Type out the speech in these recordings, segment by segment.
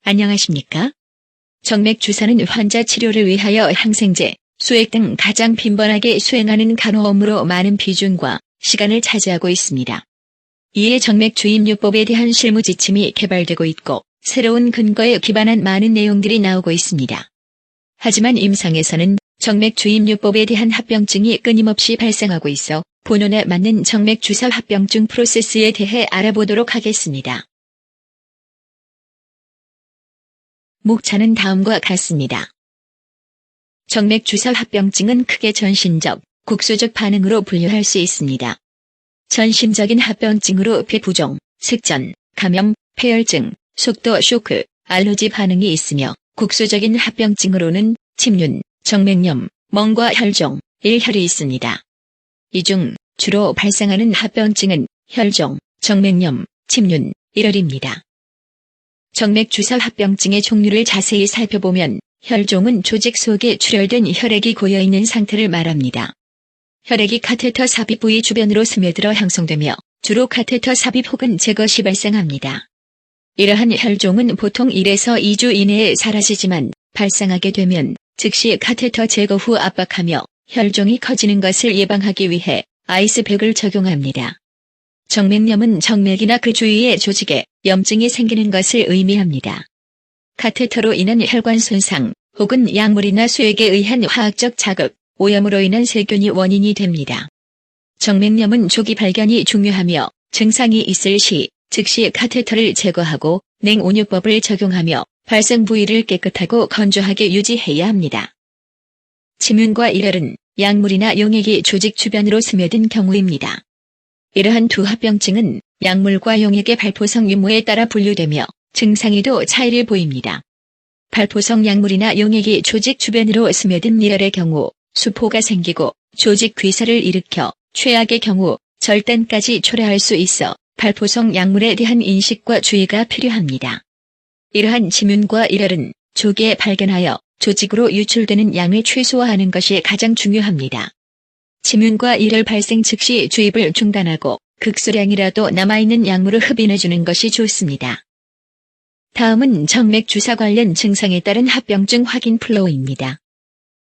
안녕하십니까? 정맥 주사는 환자 치료를 위하여 항생제, 수액 등 가장 빈번하게 수행하는 간호 업무로 많은 비중과 시간을 차지하고 있습니다. 이에 정맥 주입요법에 대한 실무 지침이 개발되고 있고 새로운 근거에 기반한 많은 내용들이 나오고 있습니다. 하지만 임상에서는 정맥 주입요법에 대한 합병증이 끊임없이 발생하고 있어 본원에 맞는 정맥 주사 합병증 프로세스에 대해 알아보도록 하겠습니다. 목차는 다음과 같습니다. 정맥 주사 합병증은 크게 전신적, 국소적 반응으로 분류할 수 있습니다. 전신적인 합병증으로 폐부종, 색전, 감염, 폐혈증, 속도 쇼크, 알러지 반응이 있으며 국소적인 합병증으로는 침륜, 정맥염, 멍과 혈종, 일혈이 있습니다. 이 중 주로 발생하는 합병증은 혈종, 정맥염, 침륜, 일혈입니다. 정맥 주사 합병증의 종류를 자세히 살펴보면 혈종은 조직 속에 출혈된 혈액이 고여있는 상태를 말합니다. 혈액이 카테터 삽입 부위 주변으로 스며들어 형성되며 주로 카테터 삽입 혹은 제거 시 발생합니다. 이러한 혈종은 보통 1에서 2주 이내에 사라지지만 발생하게 되면 즉시 카테터 제거 후 압박하며 혈종이 커지는 것을 예방하기 위해 아이스팩을 적용합니다. 정맥염은 정맥이나 그 주위의 조직에 염증이 생기는 것을 의미합니다. 카테터로 인한 혈관 손상 혹은 약물이나 수액에 의한 화학적 자극, 오염으로 인한 세균이 원인이 됩니다. 정맥염은 조기 발견이 중요하며 증상이 있을 시 즉시 카테터를 제거하고 냉온유법을 적용하며 발생 부위를 깨끗하고 건조하게 유지해야 합니다. 침륜과 일혈은 약물이나 용액이 조직 주변으로 스며든 경우입니다. 이러한 두 합병증은 약물과 용액의 발포성 유무에 따라 분류되며 증상에도 차이를 보입니다. 발포성 약물이나 용액이 조직 주변으로 스며든 일혈의 경우 수포가 생기고 조직 괴사를 일으켜 최악의 경우 절단까지 초래할 수 있어 발포성 약물에 대한 인식과 주의가 필요합니다. 이러한 침륜과 일혈은 조기에 발견하여 조직으로 유출되는 양을 최소화하는 것이 가장 중요합니다. 침륜과 일혈 발생 즉시 주입을 중단하고 극소량이라도 남아있는 약물을 흡인해주는 것이 좋습니다. 다음은 정맥 주사 관련 증상에 따른 합병증 확인 플로우입니다.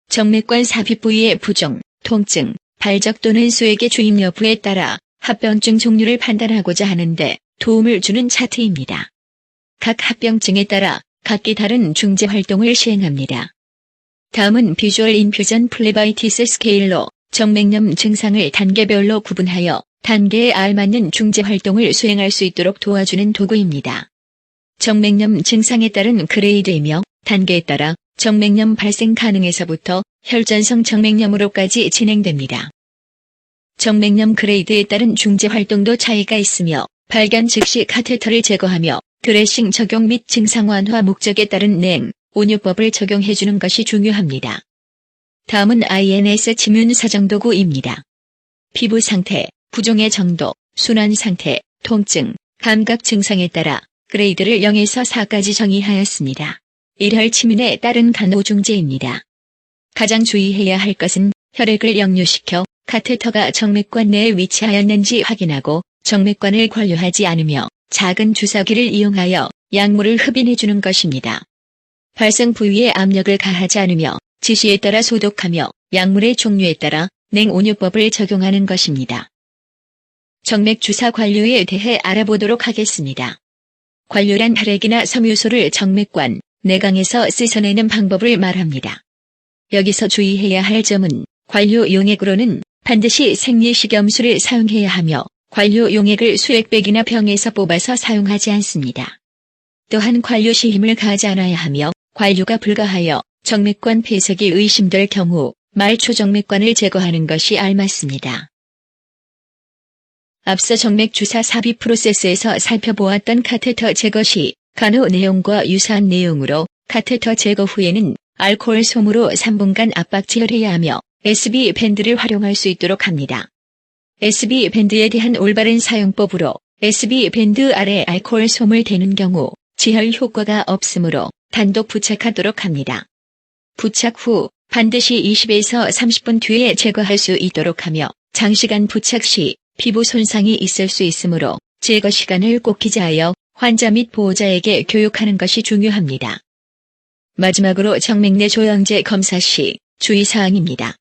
정맥관 삽입 부위의 부종, 통증, 발적 또는 수액의 주입 여부에 따라 합병증 종류를 판단하고자 하는데 도움을 주는 차트입니다. 각 합병증에 따라 각기 다른 중재 활동을 시행합니다. 다음은 비주얼 인퓨전 플레바이티스 스케일로 정맥염 증상을 단계별로 구분하여 단계에 알맞는 중재 활동을 수행할 수 있도록 도와주는 도구입니다. 정맥염 증상에 따른 그레이드이며 단계에 따라 정맥염 발생 가능에서부터 혈전성 정맥염으로까지 진행됩니다. 정맥염 그레이드에 따른 중재 활동도 차이가 있으며 발견 즉시 카테터를 제거하며 드레싱 적용 및 증상 완화 목적에 따른 냉, 온유법을 적용해주는 것이 중요합니다. 다음은 INS 침륜 사정도구입니다. 피부 상태, 부종의 정도, 순환 상태, 통증, 감각 증상에 따라 그레이드를 0에서 4까지 정의하였습니다. 일혈 침륜에 따른 간호 중재입니다. 가장 주의해야 할 것은 혈액을 역류시켜 카테터가 정맥관 내에 위치하였는지 확인하고 정맥관을 관료하지 않으며 작은 주사기를 이용하여 약물을 흡인해주는 것입니다. 발생 부위에 압력을 가하지 않으며 지시에 따라 소독하며 약물의 종류에 따라 냉온유법을 적용하는 것입니다. 정맥 주사 관료에 대해 알아보도록 하겠습니다. 관료란 혈액이나 섬유소를 정맥관, 내강에서 씻어내는 방법을 말합니다. 여기서 주의해야 할 점은 관료 용액으로는 반드시 생리식염수를 사용해야 하며 관료 용액을 수액백이나 병에서 뽑아서 사용하지 않습니다. 또한 관료 시 힘을 가하지 않아야 하며 관료가 불가하여 정맥관 폐색이 의심될 경우 말초 정맥관을 제거하는 것이 알맞습니다. 앞서 정맥 주사 삽입 프로세스에서 살펴보았던 카테터 제거 시 간호 내용과 유사한 내용으로 카테터 제거 후에는 알코올 솜으로 3분간 압박 제어해야 하며 SB 밴드를 활용할 수 있도록 합니다. SB 밴드에 대한 올바른 사용법으로 SB 밴드 아래 알코올 솜을 대는 경우 지혈 효과가 없으므로 단독 부착하도록 합니다. 부착 후 반드시 20에서 30분 뒤에 제거할 수 있도록 하며 장시간 부착 시 피부 손상이 있을 수 있으므로 제거 시간을 꼭 기재하여 환자 및 보호자에게 교육하는 것이 중요합니다. 마지막으로 정맥 내 조영제 검사 시 주의사항입니다.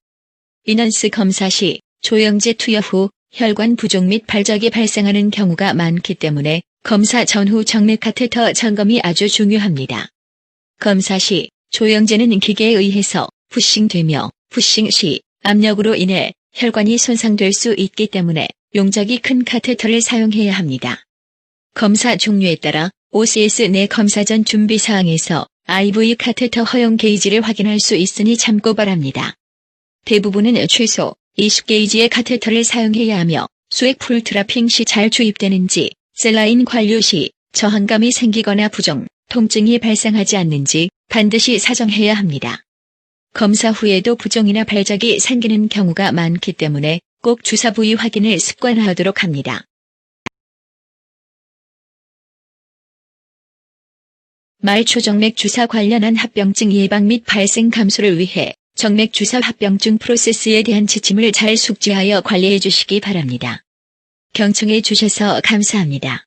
인원스 검사 시 조영제 투여 후 혈관 부종 및 발작이 발생하는 경우가 많기 때문에 검사 전후 정맥 카테터 점검이 아주 중요합니다. 검사 시 조영제는 기계에 의해서 푸싱되며 푸싱 시 압력으로 인해 혈관이 손상될 수 있기 때문에 용적이 큰 카테터를 사용해야 합니다. 검사 종류에 따라 OCS 내 검사 전 준비사항에서 IV 카테터 허용 게이지를 확인할 수 있으니 참고 바랍니다. 대부분은 최소 20게이지의 카테터를 사용해야 하며 수액 풀트라핑 시 잘 주입되는지, 셀라인 관류 시 저항감이 생기거나 부종, 통증이 발생하지 않는지 반드시 사정해야 합니다. 검사 후에도 부종이나 발작이 생기는 경우가 많기 때문에 꼭 주사 부위 확인을 습관화하도록 합니다. 말초 정맥 주사 관련한 합병증 예방 및 발생 감소를 위해 정맥 주사 합병증 프로세스에 대한 지침을 잘 숙지하여 관리해 주시기 바랍니다. 경청해 주셔서 감사합니다.